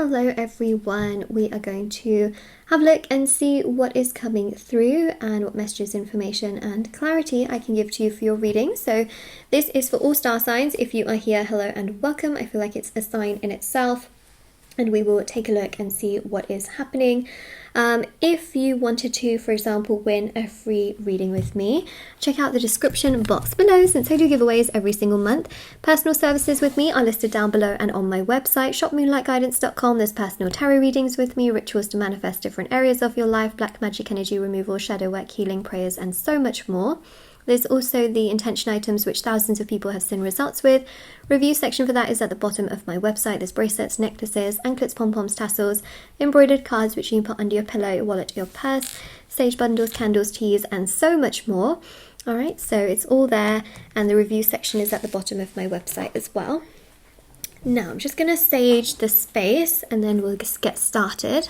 Hello everyone, we are going to have a look and see what is coming through and what messages, information and clarity I can give to you for your reading. So this is for all star signs. If you are here, hello and welcome. I feel like it's a sign in itself, and we will take a look and see what is happening. If you wanted to, for example, win a free reading with me, check out the description box below, since I do giveaways every single month. Personal services with me are listed down below and on my website, shopmoonlightguidance.com. There's personal tarot readings with me, rituals to manifest different areas of your life, black magic energy removal, shadow work, healing, prayers, and so much more. There's also the intention items which thousands of people have seen results with. Review section for that is at the bottom of my website. There's bracelets, necklaces, anklets, pom-poms, tassels, embroidered cards which you can put under your pillow, your wallet, your purse, sage bundles, candles, teas, and so much more. Alright, so it's all there, and the review section is at the bottom of my website as well. Now I'm just going to sage the space and then we'll just get started.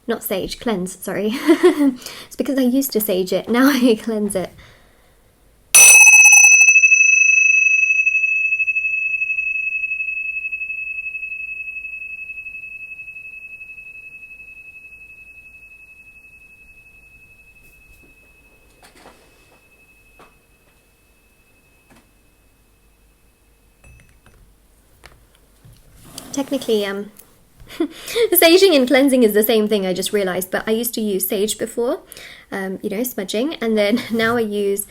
Not sage, cleanse, sorry. It's because I used to sage it, now I cleanse it. Technically, saging and cleansing is the same thing, I just realized, but I used to use sage before, smudging, and then now I use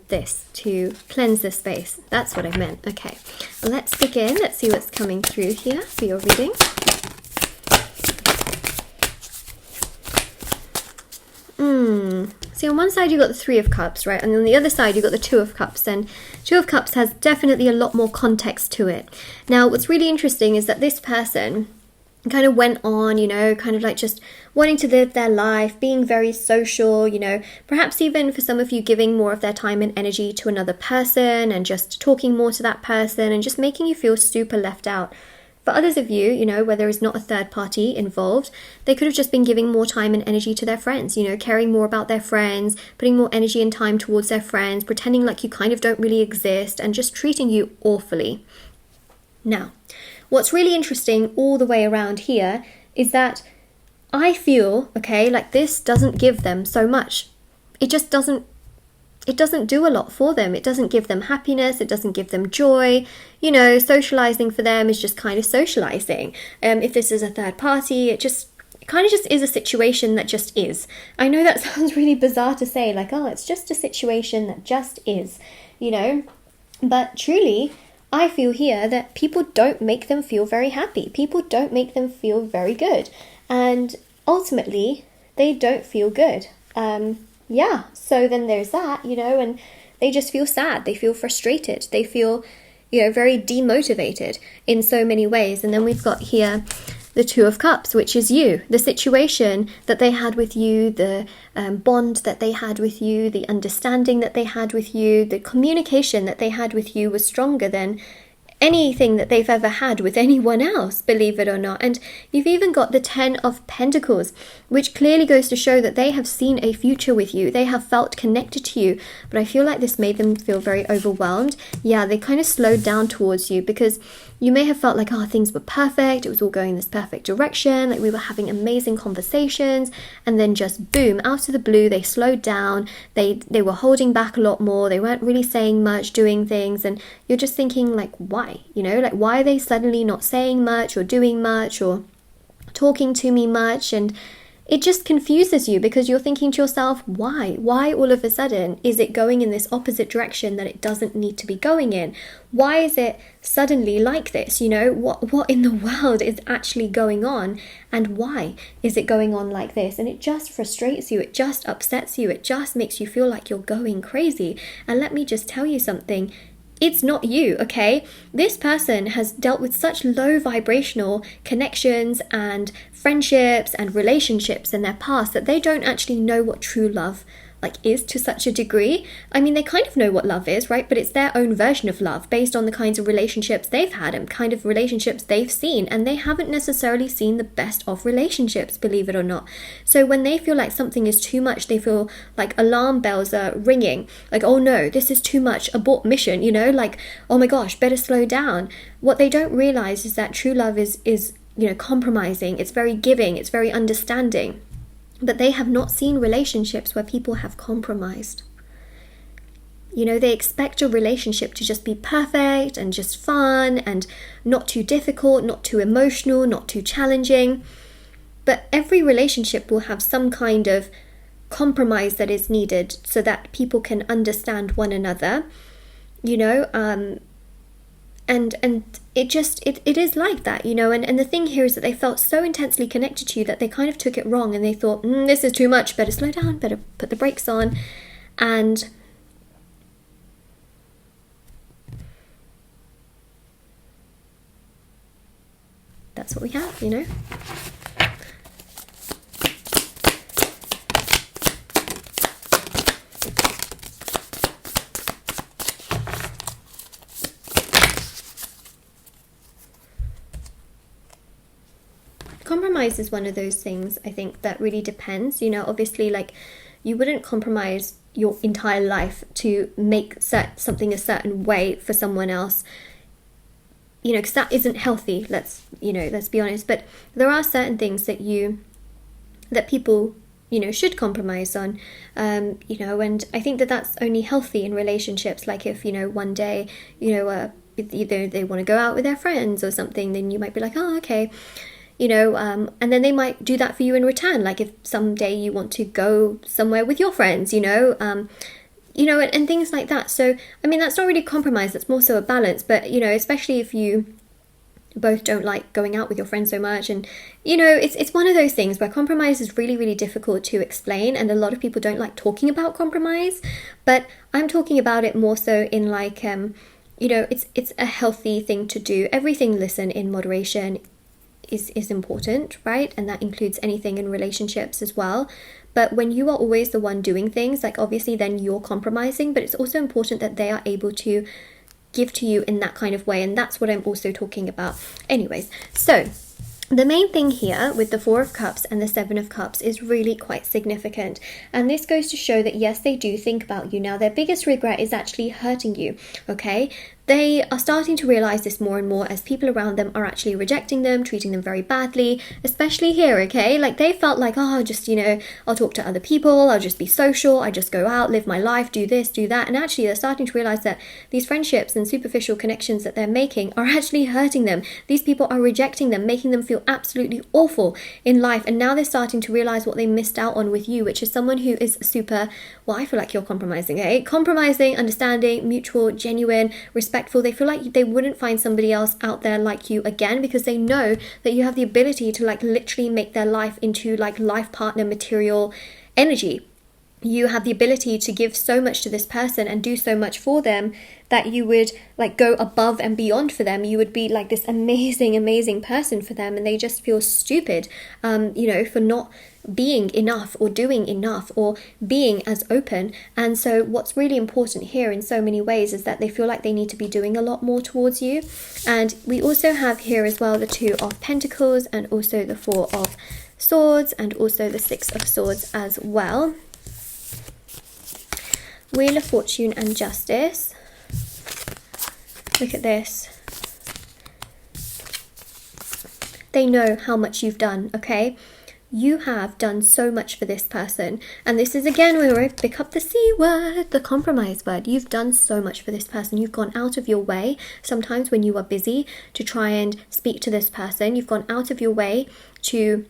this to cleanse the space. That's what I meant. Okay, let's begin. Let's see what's coming through here for your reading. See, on one side you got the Three of Cups, right? And on the other side you got the Two of Cups, and Two of Cups has definitely a lot more context to it. Now, what's really interesting is that this person kind of went on, kind of like just wanting to live their life, being very social, perhaps even for some of you giving more of their time and energy to another person and just talking more to that person and just making you feel super left out. For others of you, where there is not a third party involved, they could have just been giving more time and energy to their friends, caring more about their friends, putting more energy and time towards their friends, pretending like you kind of don't really exist, and just treating you awfully. Now, what's really interesting all the way around here is that I feel, like this doesn't give them so much. It just doesn't do a lot for them. It doesn't give them happiness. It doesn't give them joy. Socializing for them is just kind of socializing. If this is a third party, it kind of just is a situation that just is. I know that sounds really bizarre to say, like, oh, it's just a situation that just is, But truly, I feel here that people don't make them feel very happy. People don't make them feel very good. And ultimately, they don't feel good. So then there's that, and they just feel sad. They feel frustrated. They feel, very demotivated in so many ways. And then we've got here the Two of Cups, which is you, the situation that they had with you, the bond that they had with you, the understanding that they had with you, the communication that they had with you was stronger than anything that they've ever had with anyone else, believe it or not. And you've even got the Ten of Pentacles, which clearly goes to show that they have seen a future with you. They have felt connected to you, but I feel like this made them feel very overwhelmed. Yeah, they kind of slowed down towards you because you may have felt like, oh, things were perfect. It was all going in this perfect direction. Like we were having amazing conversations, and then just boom, out of the blue, they slowed down. They were holding back a lot more. They weren't really saying much, doing things, and you're just thinking like, why? Why are they suddenly not saying much or doing much or talking to me much? And it just confuses you because you're thinking to yourself, why? Why all of a sudden is it going in this opposite direction that it doesn't need to be going in? Why is it suddenly like this? What in the world is actually going on, and why is it going on like this? And it just frustrates you. It just upsets you. It just makes you feel like you're going crazy. And let me just tell you something. It's not you, okay? This person has dealt with such low vibrational connections and friendships and relationships in their past that they don't actually know what true love is to such a degree. I mean, they kind of know what love is, right? But it's their own version of love based on the kinds of relationships they've had and kind of relationships they've seen. And they haven't necessarily seen the best of relationships, believe it or not. So when they feel like something is too much, they feel like alarm bells are ringing. Like, oh no, this is too much, abort mission, oh my gosh, better slow down. What they don't realize is that true love is you know, compromising, it's very giving, it's very understanding. But they have not seen relationships where people have compromised. You know, they expect a relationship to just be perfect and just fun and not too difficult, not too emotional, not too challenging. But every relationship will have some kind of compromise that is needed so that people can understand one another, you know, and it is like that, you know, and the thing here is that they felt so intensely connected to you that they kind of took it wrong, and they thought, this is too much, better slow down, better put the brakes on. And that's what we have, you know. Compromise is one of those things, I think, that really depends, you know. Obviously, like, you wouldn't compromise your entire life to make something a certain way for someone else, you know, because that isn't healthy, let's be honest. But there are certain things that people, you know, should compromise on, you know, and I think that that's only healthy in relationships. Like, if, you know, one day, you know, either they want to go out with their friends or something, then you might be like, oh, okay, you know, and then they might do that for you in return. Like, if someday you want to go somewhere with your friends, you know, and things like that. So, I mean, that's not really compromise, that's more so a balance. But, you know, especially if you both don't like going out with your friends so much, and, you know, it's one of those things where compromise is really, really difficult to explain, and a lot of people don't like talking about compromise. But I'm talking about it more so in, like, you know, it's a healthy thing to do. Everything, listen, in moderation is important, right? And that includes anything in relationships as well. But when you are always the one doing things, like, obviously then you're compromising, but it's also important that they are able to give to you in that kind of way, and that's what I'm also talking about. Anyways, so the main thing here with the Four of Cups and the Seven of Cups is really quite significant, and this goes to show that yes, they do think about you. Now, their biggest regret is actually hurting you, okay? They are starting to realize this more and more as people around them are actually rejecting them, treating them very badly, especially here, okay? Like, they felt like, oh, just, you know, I'll talk to other people, I'll just be social, I just go out, live my life, do this, do that. And actually, they're starting to realize that these friendships and superficial connections that they're making are actually hurting them. These people are rejecting them, making them feel absolutely awful in life. And now they're starting to realize what they missed out on with you, which is someone who is super, well, I feel like you're compromising, okay? Compromising, understanding, mutual, genuine, respectful. They feel like they wouldn't find somebody else out there like you again, because they know that you have the ability to, like, literally make their life into, like, life partner material energy. You have the ability to give so much to this person and do so much for them that you would, like, go above and beyond for them. You would be like this amazing person for them, and they just feel stupid, you know, for not being enough or doing enough or being as open. And so what's really important here in so many ways is that they feel like they need to be doing a lot more towards you. And we also have here as well the Two of Pentacles, and also the Four of Swords, and also the Six of Swords as well. Wheel of Fortune and Justice. Look at this. They know how much you've done, okay? You have done so much for this person. And this is, again, where I pick up the C word, the compromise word. You've done so much for this person. You've gone out of your way, sometimes when you are busy, to try and speak to this person. You've gone out of your way to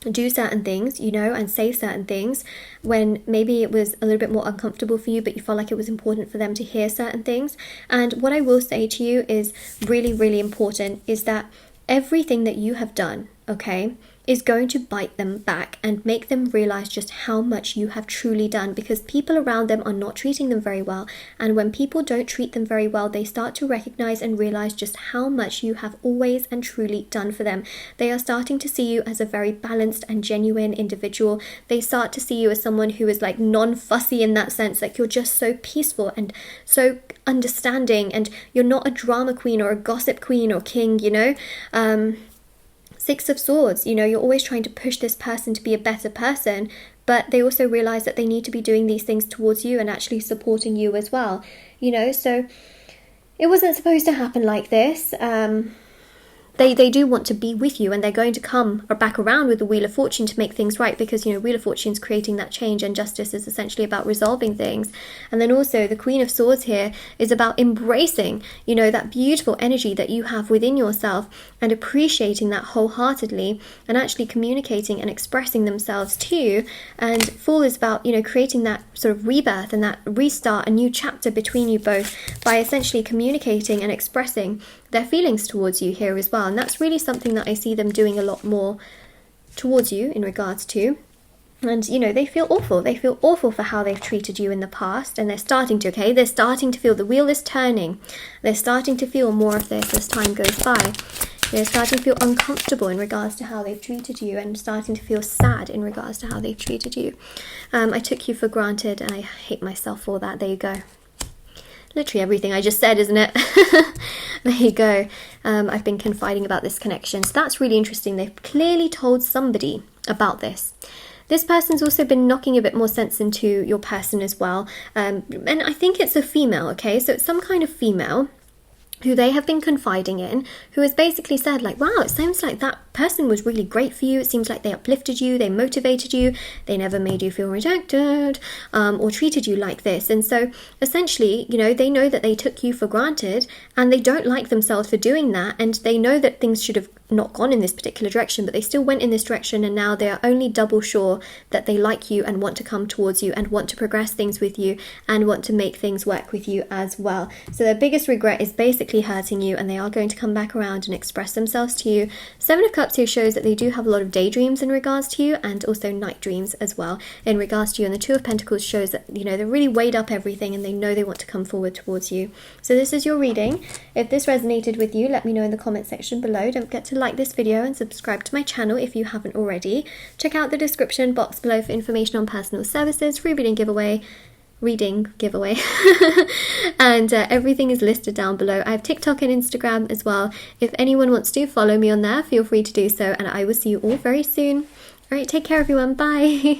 do certain things, you know, and say certain things when maybe it was a little bit more uncomfortable for you, but you felt like it was important for them to hear certain things. And what I will say to you is really, really important is that everything that you have done, okay, is going to bite them back and make them realize just how much you have truly done, because people around them are not treating them very well. And when people don't treat them very well, they start to recognize and realize just how much you have always and truly done for them. They are starting to see you as a very balanced and genuine individual. They start to see you as someone who is, like, non-fussy in that sense, like, you're just so peaceful and so understanding, and you're not a drama queen or a gossip queen or king, you know. Six of Swords, you know, you're always trying to push this person to be a better person, but they also realize that they need to be doing these things towards you and actually supporting you as well, you know. So it wasn't supposed to happen like this, they do want to be with you, and they're going to come or back around with the Wheel of Fortune to make things right, because, you know, Wheel of Fortune is creating that change, and Justice is essentially about resolving things. And then also the Queen of Swords here is about embracing, you know, that beautiful energy that you have within yourself, and appreciating that wholeheartedly, and actually communicating and expressing themselves to you. And Fool is about, you know, creating that sort of rebirth and that restart, a new chapter between you both, by essentially communicating and expressing their feelings towards you here as well. And that's really something that I see them doing a lot more towards you in regards to. And, you know, they feel awful. They feel awful for how they've treated you in the past. And they're starting to, okay? They're starting to feel the wheel is turning. They're starting to feel more of this as time goes by. They're starting to feel uncomfortable in regards to how they've treated you, and starting to feel sad in regards to how they've treated you. I took you for granted, and I hate myself for that. There you go. Literally everything I just said, isn't it? There you go. I've been confiding about this connection. So that's really interesting. They've clearly told somebody about this. This person's also been knocking a bit more sense into your person as well. And I think it's a female, okay? So it's some kind of female who they have been confiding in, who has basically said, like, wow, it sounds like that person was really great for you. It seems like they uplifted you, they motivated you, they never made you feel rejected, or treated you like this. And so essentially, you know, they know that they took you for granted, and they don't like themselves for doing that, and they know that things should have not gone in this particular direction, but they still went in this direction, and now they are only double sure that they like you and want to come towards you and want to progress things with you and want to make things work with you as well. So their biggest regret is basically hurting you, and they are going to come back around and express themselves to you. Seven of Cups here shows that they do have a lot of daydreams in regards to you, and also night dreams as well in regards to you. And the Two of Pentacles shows that, you know, they're really weighed up everything, and they know they want to come forward towards you. So this is your reading. If this resonated with you, let me know in the comment section below. Don't forget to like this video and subscribe to my channel if you haven't already. Check out the description box below for information on personal services, free reading giveaway, and everything is listed down below. I have TikTok and Instagram as well. If anyone wants to follow me on there, feel free to do so, and I will see you all very soon. All right, take care everyone. Bye.